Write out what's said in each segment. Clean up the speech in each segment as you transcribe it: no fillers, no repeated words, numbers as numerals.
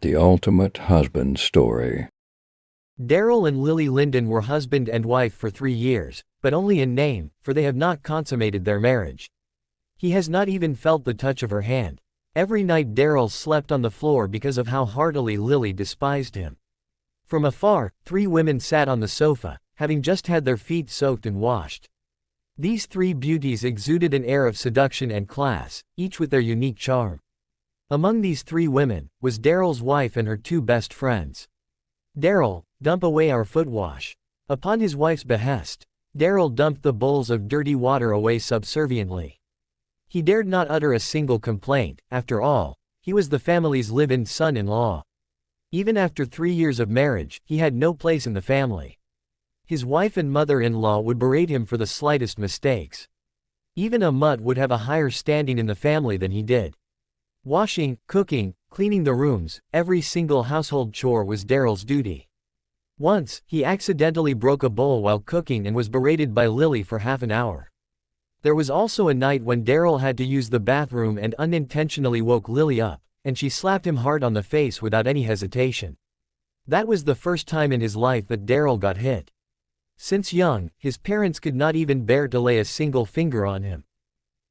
The ultimate husband story. Daryl and Lily Linden were husband and wife for 3 years, but only in name, for they have not consummated their marriage. He has not even felt the touch of her hand. Every night Daryl slept on the floor because of how heartily Lily despised him. From afar, 3 women sat on the sofa, having just had their feet soaked and washed. These 3 beauties exuded an air of seduction and class, each with their unique charm. Among these 3 women, was Daryl's wife and her 2 best friends. "Daryl, dump away our foot wash." Upon his wife's behest, Daryl dumped the bowls of dirty water away subserviently. He dared not utter a single complaint. After all, he was the family's live-in son-in-law. Even after 3 years of marriage, he had no place in the family. His wife and mother-in-law would berate him for the slightest mistakes. Even a mutt would have a higher standing in the family than he did. Washing, cooking, cleaning the rooms, every single household chore was Daryl's duty. Once, he accidentally broke a bowl while cooking and was berated by Lily for half an hour. There was also a night when Daryl had to use the bathroom and unintentionally woke Lily up, and she slapped him hard on the face without any hesitation. That was the first time in his life that Daryl got hit. Since young, his parents could not even bear to lay a single finger on him.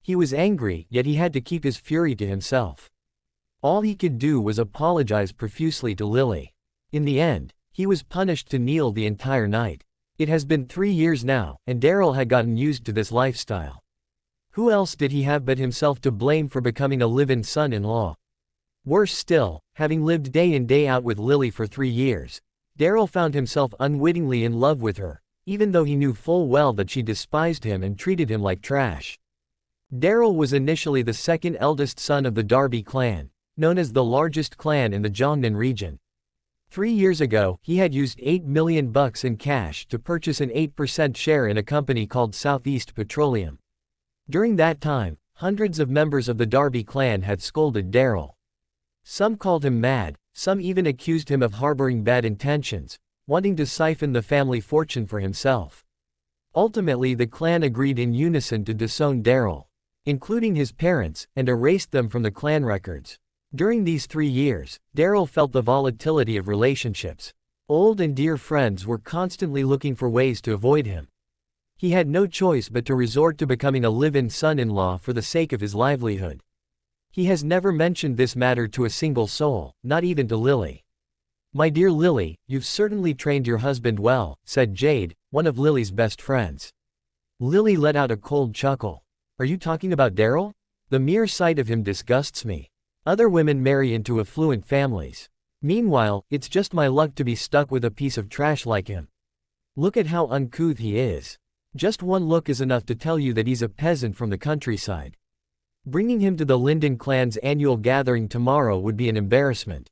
He was angry, yet he had to keep his fury to himself. All he could do was apologize profusely to Lily. In the end, he was punished to kneel the entire night. It has been 3 years now, and Daryl had gotten used to this lifestyle. Who else did he have but himself to blame for becoming a live-in son-in-law? Worse still, having lived day in day out with Lily for 3 years, Daryl found himself unwittingly in love with her, even though he knew full well that she despised him and treated him like trash. Daryl was initially the second eldest son of the Darby clan, known as the largest clan in the Jongnon region. 3 years ago, he had used $8 million in cash to purchase an 8% share in a company called Southeast Petroleum. During that time, hundreds of members of the Darby clan had scolded Daryl. Some called him mad, some even accused him of harboring bad intentions, wanting to siphon the family fortune for himself. Ultimately, the clan agreed in unison to disown Daryl, including his parents, and erased them from the clan records. During these 3 years, Daryl felt the volatility of relationships. Old and dear friends were constantly looking for ways to avoid him. He had no choice but to resort to becoming a live-in son-in-law for the sake of his livelihood. He has never mentioned this matter to a single soul, not even to Lily. "My dear Lily, you've certainly trained your husband well," said Jade, one of Lily's best friends. Lily let out a cold chuckle. "Are you talking about Daryl? The mere sight of him disgusts me. Other women marry into affluent families. Meanwhile, it's just my luck to be stuck with a piece of trash like him. Look at how uncouth he is. Just one look is enough to tell you that he's a peasant from the countryside. Bringing him to the Linden clan's annual gathering tomorrow would be an embarrassment."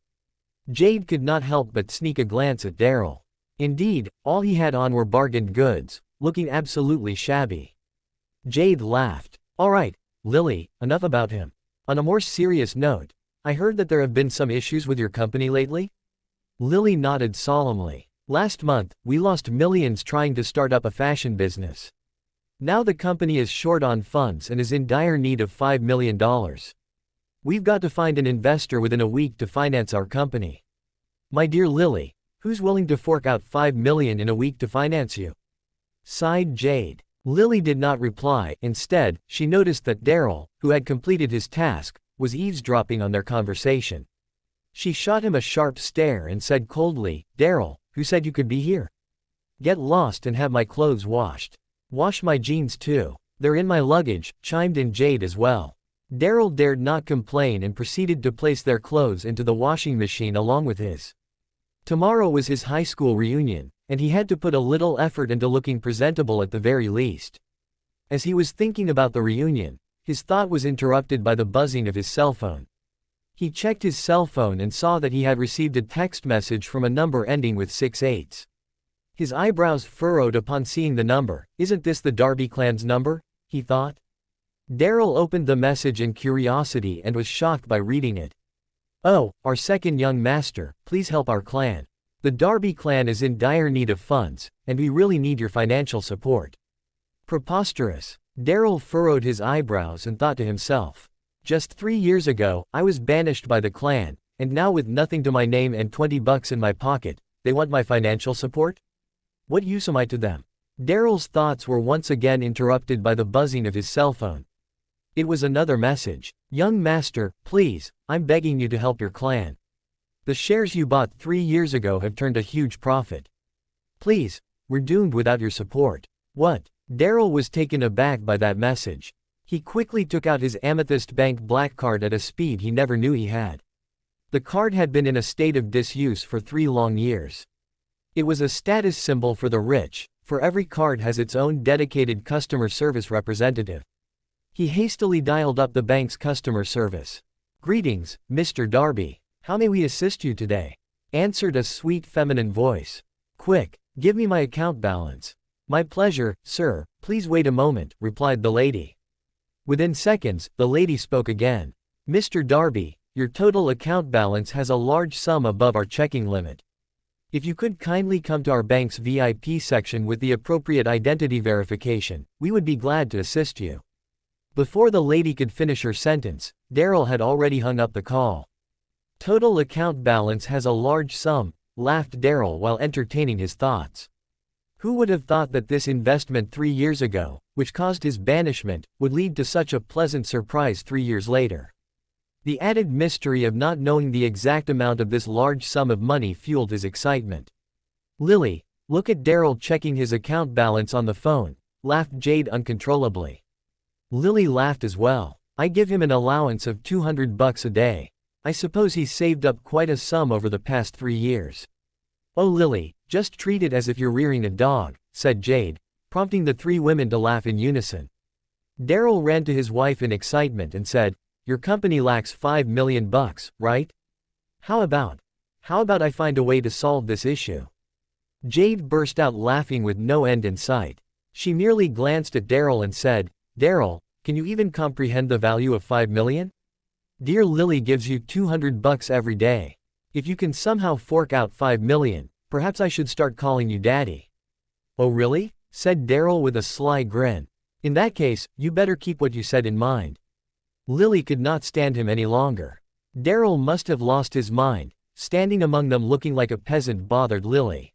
Jade could not help but sneak a glance at Daryl. Indeed, all he had on were bargained goods, looking absolutely shabby. Jade laughed. "All right, Lily, enough about him. On a more serious note, I heard that there have been some issues with your company lately?" Lily nodded solemnly. "Last month, we lost millions trying to start up a fashion business. Now the company is short on funds and is in dire need of $5 million. We've got to find an investor within a week to finance our company." "My dear Lily, who's willing to fork out $5 million in a week to finance you?" sighed Jade. Lily did not reply. Instead, she noticed that Daryl, who had completed his task, was eavesdropping on their conversation. She shot him a sharp stare and said coldly, "Daryl, who said you could be here? Get lost and have my clothes washed." "Wash my jeans too. They're in my luggage," chimed in Jade as well. Daryl dared not complain and proceeded to place their clothes into the washing machine along with his. Tomorrow was his high school reunion, and he had to put a little effort into looking presentable at the very least. As he was thinking about the reunion, his thought was interrupted by the buzzing of his cell phone. He checked his cell phone and saw that he had received a text message from a number ending with 6 8s. His eyebrows furrowed upon seeing the number. "Isn't this the Darby clan's number?" he thought. Daryl opened the message in curiosity and was shocked by reading it. "Oh, our second young master, please help our clan. The Darby clan is in dire need of funds, and we really need your financial support." Preposterous. Daryl furrowed his eyebrows and thought to himself. Just 3 years ago, I was banished by the clan, And now with nothing to my name and $20 in my pocket, they want my financial support? What use am I to them? Daryl's thoughts were once again interrupted by the buzzing of his cell phone. It was another message. Young master, please, I'm begging you to help your clan. The shares you bought 3 years ago have turned a huge profit. Please, we're doomed without your support. What? Daryl was taken aback by that message. He quickly took out his Amethyst Bank black card at a speed he never knew he had. The card had been in a state of disuse for 3 long years. It was a status symbol for the rich, for every card has its own dedicated customer service representative. He hastily dialed up the bank's customer service. "Greetings, Mr. Darby. How may we assist you today?" answered a sweet feminine voice. "Quick, give me my account balance." "My pleasure, sir, please wait a moment," replied the lady. Within seconds, the lady spoke again. "Mr. Darby, your total account balance has a large sum above our checking limit. If you could kindly come to our bank's VIP section with the appropriate identity verification, we would be glad to assist you." Before the lady could finish her sentence, Daryl had already hung up the call. "Total account balance has a large sum," laughed Daryl while entertaining his thoughts. Who would have thought that this investment 3 years ago, which caused his banishment, would lead to such a pleasant surprise 3 years later? The added mystery of not knowing the exact amount of this large sum of money fueled his excitement. "Lily, look at Daryl checking his account balance on the phone," laughed Jade uncontrollably. Lily laughed as well. "I give him an allowance of $200 a day. I suppose he's saved up quite a sum over the past 3 years." "Oh Lily, just treat it as if you're rearing a dog," said Jade, prompting the 3 women to laugh in unison. Daryl ran to his wife in excitement and said, "Your company lacks $5 million, right? How about I find a way to solve this issue?" Jade burst out laughing with no end in sight. She merely glanced at Daryl and said, "Daryl, can you even comprehend the value of $5 million? Dear Lily gives you $200 every day. If you can somehow fork out $5 million, perhaps I should start calling you Daddy." "Oh really?" said Daryl with a sly grin. "In that case, you better keep what you said in mind." Lily could not stand him any longer. Daryl must have lost his mind, standing among them looking like a peasant bothered Lily.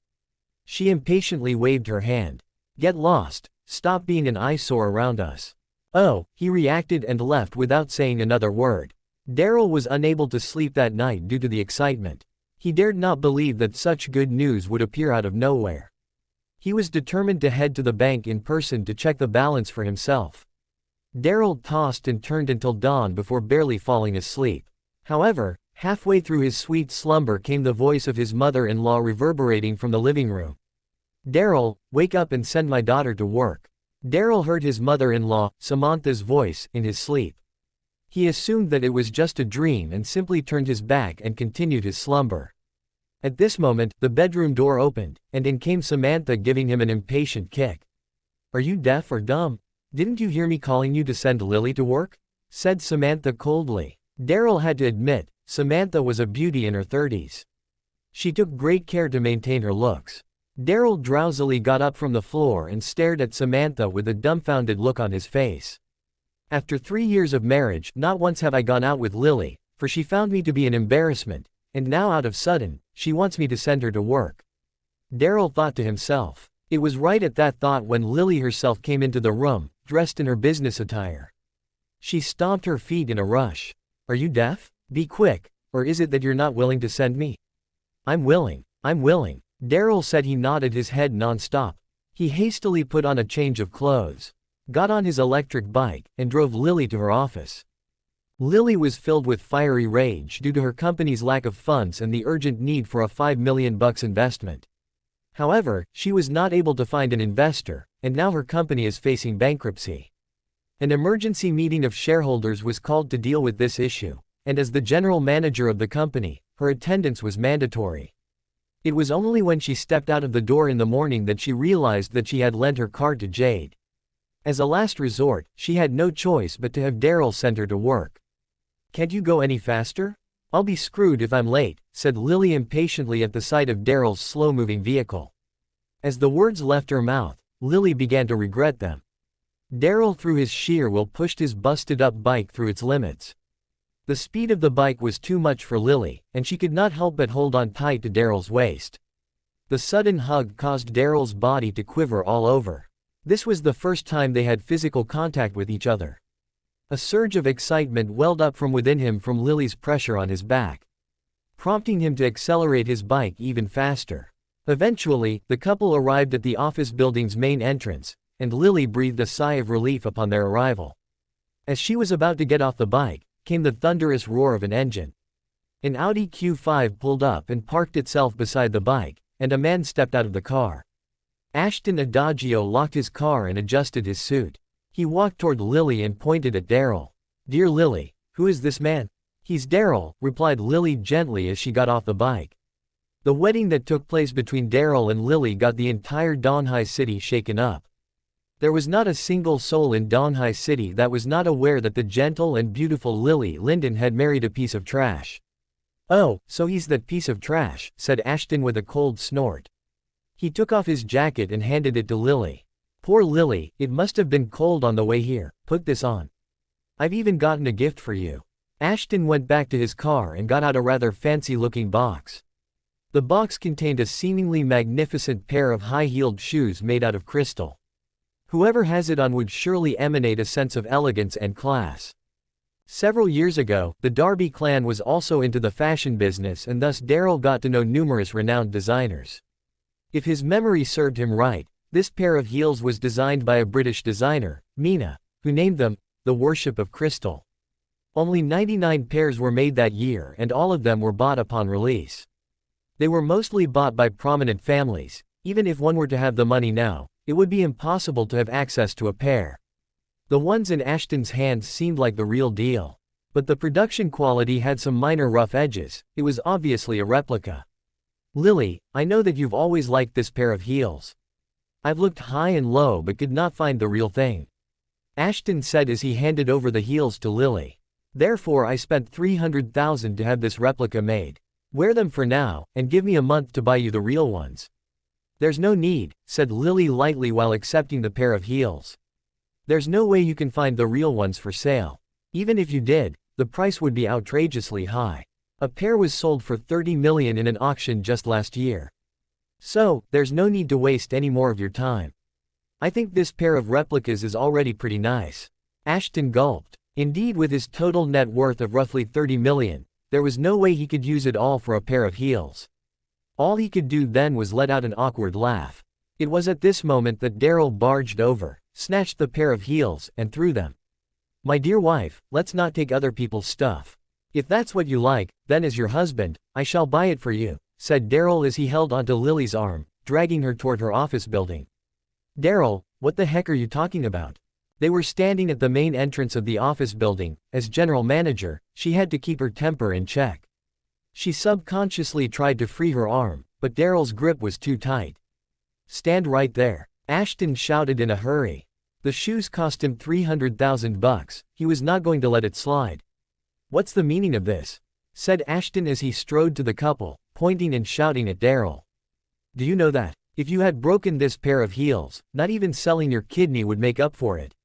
She impatiently waved her hand. "Get lost, stop being an eyesore around us." "Oh," he reacted and left without saying another word. Daryl was unable to sleep that night due to the excitement. He dared not believe that such good news would appear out of nowhere. He was determined to head to the bank in person to check the balance for himself. Daryl tossed and turned until dawn before barely falling asleep. However, halfway through his sweet slumber came the voice of his mother-in-law reverberating from the living room. "Daryl, wake up and send my daughter to work." Daryl heard his mother-in-law, Samantha's voice, in his sleep. He assumed that it was just a dream and simply turned his back and continued his slumber. At this moment, the bedroom door opened, and in came Samantha giving him an impatient kick. "Are you deaf or dumb? Didn't you hear me calling you to send Lily to work?" said Samantha coldly. Daryl had to admit, Samantha was a beauty in her 30s. She took great care to maintain her looks. Daryl drowsily got up from the floor and stared at Samantha with a dumbfounded look on his face. "After 3 years of marriage, not once have I gone out with Lily, for she found me to be an embarrassment, and now out of sudden, she wants me to send her to work." Daryl thought to himself. It was right at that thought when Lily herself came into the room, dressed in her business attire. She stomped her feet in a rush. "Are you deaf? Be quick, or is it that you're not willing to send me?" I'm willing. Daryl said. He nodded his head non-stop. He hastily put on a change of clothes, got on his electric bike, and drove Lily to her office. Lily was filled with fiery rage due to her company's lack of funds and the urgent need for a $5 million investment. However, she was not able to find an investor, and now her company is facing bankruptcy. An emergency meeting of shareholders was called to deal with this issue, and as the general manager of the company, her attendance was mandatory. It was only when she stepped out of the door in the morning that she realized that she had lent her card to Jade. As a last resort, she had no choice but to have Daryl send her to work. "Can't you go any faster? I'll be screwed if I'm late," said Lily impatiently at the sight of Daryl's slow-moving vehicle. As the words left her mouth, Lily began to regret them. Daryl through his sheer will pushed his busted-up bike through its limits. The speed of the bike was too much for Lily, and she could not help but hold on tight to Daryl's waist. The sudden hug caused Daryl's body to quiver all over. This was the first time they had physical contact with each other. A surge of excitement welled up from within him from Lily's pressure on his back, prompting him to accelerate his bike even faster. Eventually, the couple arrived at the office building's main entrance, and Lily breathed a sigh of relief upon their arrival. As she was about to get off the bike, came the thunderous roar of an engine. An Audi Q5 pulled up and parked itself beside the bike, and a man stepped out of the car. Ashton Adagio locked his car and adjusted his suit. He walked toward Lily and pointed at Daryl. "Dear Lily, who is this man?" "He's Daryl," replied Lily gently as she got off the bike. The wedding that took place between Daryl and Lily got the entire Donghai city shaken up. There was not a single soul in Donghai city that was not aware that the gentle and beautiful Lily Linden had married a piece of trash. "Oh, so he's that piece of trash," said Ashton with a cold snort. He took off his jacket and handed it to Lily. "Poor Lily, it must have been cold on the way here. Put this on. I've even gotten a gift for you." Ashton went back to his car and got out a rather fancy-looking box. The box contained a seemingly magnificent pair of high-heeled shoes made out of crystal. Whoever has it on would surely emanate a sense of elegance and class. Several years ago, the Darby clan was also into the fashion business, and thus Daryl got to know numerous renowned designers. If his memory served him right, this pair of heels was designed by a British designer, Mina, who named them the Worship of Crystal. Only 99 pairs were made that year, and all of them were bought upon release. They were mostly bought by prominent families. Even if one were to have the money now, it would be impossible to have access to a pair. The ones in Ashton's hands seemed like the real deal. But the production quality had some minor rough edges. It was obviously a replica. "Lily, I know that you've always liked this pair of heels. I've looked high and low but could not find the real thing," Ashton said as he handed over the heels to Lily. "Therefore I spent $300,000 to have this replica made. Wear them for now, and give me a month to buy you the real ones." "There's no need," said Lily lightly while accepting the pair of heels. "There's no way you can find the real ones for sale. Even if you did, the price would be outrageously high. A pair was sold for $30 million in an auction just last year. So, there's no need to waste any more of your time. I think this pair of replicas is already pretty nice." Ashton gulped. Indeed, with his total net worth of roughly $30 million, there was no way he could use it all for a pair of heels. All he could do then was let out an awkward laugh. It was at this moment that Daryl barged over, snatched the pair of heels, and threw them. "My dear wife, let's not take other people's stuff. If that's what you like, then as your husband, I shall buy it for you," said Daryl as he held onto Lily's arm, dragging her toward her office building. "Daryl, what the heck are you talking about?" They were standing at the main entrance of the office building. As general manager, she had to keep her temper in check. She subconsciously tried to free her arm, but Daryl's grip was too tight. "Stand right there," Ashton shouted in a hurry. The shoes cost him $300,000. He was not going to let it slide. "What's the meaning of this?" said Ashton as he strode to the couple, pointing and shouting at Daryl. "Do you know that, if you had broken this pair of heels, not even selling your kidney would make up for it?"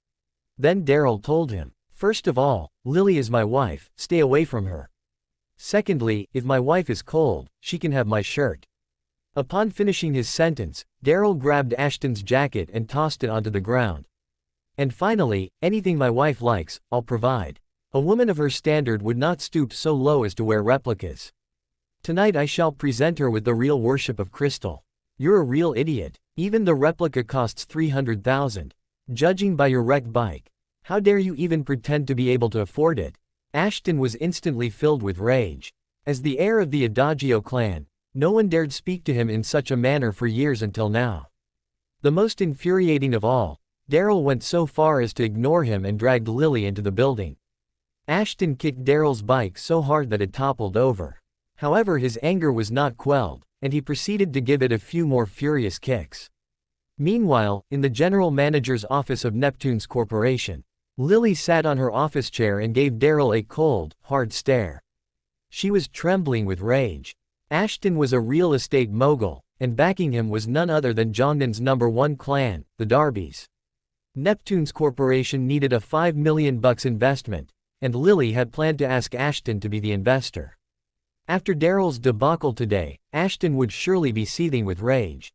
Then Daryl told him, "First of all, Lily is my wife, stay away from her. Secondly, if my wife is cold, she can have my shirt." Upon finishing his sentence, Daryl grabbed Ashton's jacket and tossed it onto the ground. "And finally, anything my wife likes, I'll provide. A woman of her standard would not stoop so low as to wear replicas. Tonight I shall present her with the real Worship of Crystal. You're a real idiot. Even the replica costs $300,000. Judging by your wrecked bike. How dare you even pretend to be able to afford it?" Ashton was instantly filled with rage. As the heir of the Adagio clan, no one dared speak to him in such a manner for years until now. The most infuriating of all, Daryl went so far as to ignore him and dragged Lily into the building. Ashton kicked Daryl's bike so hard that it toppled over. However, his anger was not quelled, and he proceeded to give it a few more furious kicks. Meanwhile, in the general manager's office of Neptune's corporation, Lily sat on her office chair and gave Daryl a cold, hard stare. She was trembling with rage. Ashton was a real estate mogul, and backing him was none other than Jongdon's #1 clan, the Darbys. Neptune's corporation needed a $5 million investment, and Lily had planned to ask Ashton to be the investor. After Daryl's debacle today, Ashton would surely be seething with rage.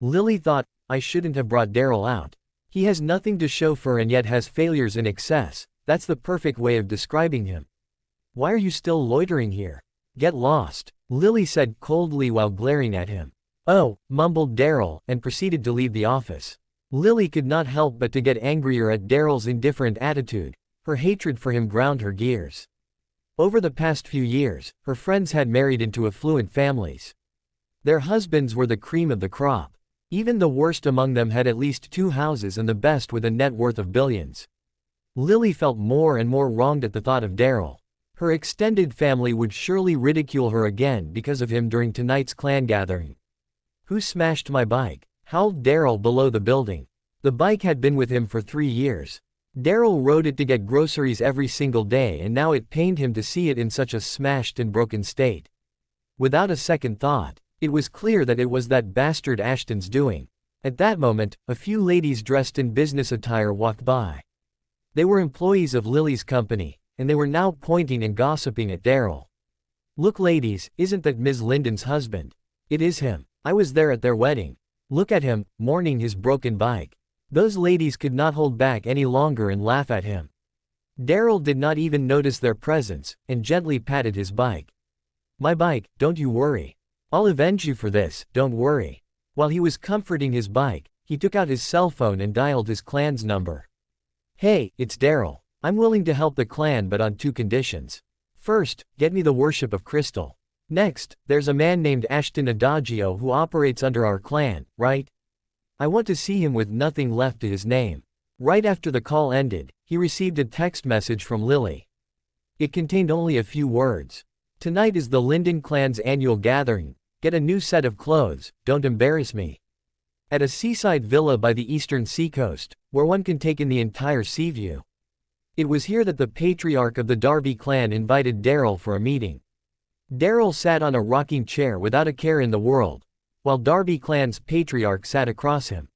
Lily thought, I shouldn't have brought Daryl out. He has nothing to show for and yet has failures in excess. That's the perfect way of describing him. Why are you still loitering here? Get lost, Lily said coldly while glaring at him. Oh, mumbled Daryl, and proceeded to leave the office. Lily could not help but to get angrier at Daryl's indifferent attitude. Her hatred for him ground her gears. Over the past few years, her friends had married into affluent families. Their husbands were the cream of the crop. Even the worst among them had at least 2 houses and the best with a net worth of billions. Lily felt more and more wronged at the thought of Daryl. Her extended family would surely ridicule her again because of him during tonight's clan gathering. Who smashed my bike? Howled Daryl below the building. The bike had been with him for 3 years. Daryl rode it to get groceries every single day and now it pained him to see it in such a smashed and broken state. Without a second thought, it was clear that it was that bastard Ashton's doing. At that moment, a few ladies dressed in business attire walked by. They were employees of Lily's company, and they were now pointing and gossiping at Daryl. Look ladies, isn't that Ms. Linden's husband? It is him. I was there at their wedding. Look at him, mourning his broken bike. Those ladies could not hold back any longer and laugh at him. Daryl did not even notice their presence, and gently patted his bike. My bike, don't you worry. I'll avenge you for this, don't worry. While he was comforting his bike, he took out his cell phone and dialed his clan's number. Hey, it's Daryl. I'm willing to help the clan but on 2 conditions. First, get me the worship of Crystal. Next, there's a man named Ashton Adagio who operates under our clan, right? I want to see him with nothing left to his name. Right after the call ended, he received a text message from Lily. It contained only a few words. Tonight is the Linden clan's annual gathering. Get a new set of clothes, don't embarrass me. At a seaside villa by the eastern seacoast, where one can take in the entire sea view. It was here that the patriarch of the Darby clan invited Daryl for a meeting. Daryl sat on a rocking chair without a care in the world, while Darby clan's patriarch sat across him.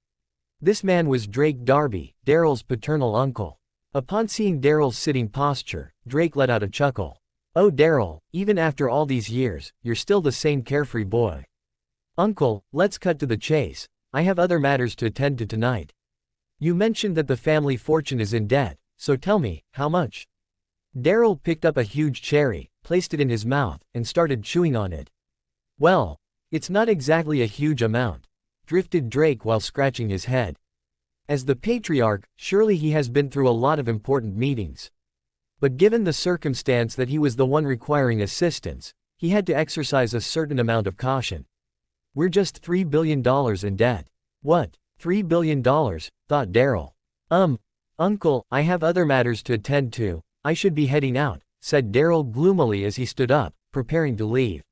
This man was Drake Darby, Daryl's paternal uncle. Upon seeing Daryl's sitting posture, Drake let out a chuckle. Oh Daryl, even after all these years, you're still the same carefree boy. Uncle, let's cut to the chase. I have other matters to attend to tonight. You mentioned that the family fortune is in debt, so tell me, how much? Daryl picked up a huge cherry, placed it in his mouth, and started chewing on it. Well, it's not exactly a huge amount, drifted Drake while scratching his head. As the patriarch, surely he has been through a lot of important meetings. But given the circumstance that he was the one requiring assistance, he had to exercise a certain amount of caution. We're just $3 billion in debt. What, $3 billion, thought Daryl. Uncle, I have other matters to attend to, I should be heading out, said Daryl gloomily as he stood up, preparing to leave.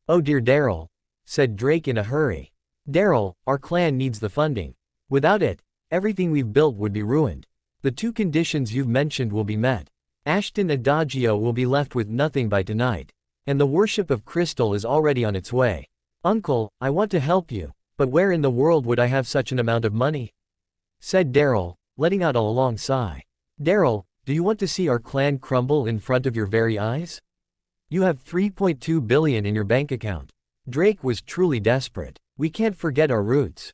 Oh dear Daryl, said Drake in a hurry. Daryl, our clan needs the funding. Without it, everything we've built would be ruined. The 2 conditions you've mentioned will be met. Ashton Adagio will be left with nothing by tonight. And the worship of Crystal is already on its way. Uncle, I want to help you, but where in the world would I have such an amount of money? Said Daryl, letting out a long sigh. Daryl, do you want to see our clan crumble in front of your very eyes? You have $3.2 billion in your bank account. Drake was truly desperate. We can't forget our roots.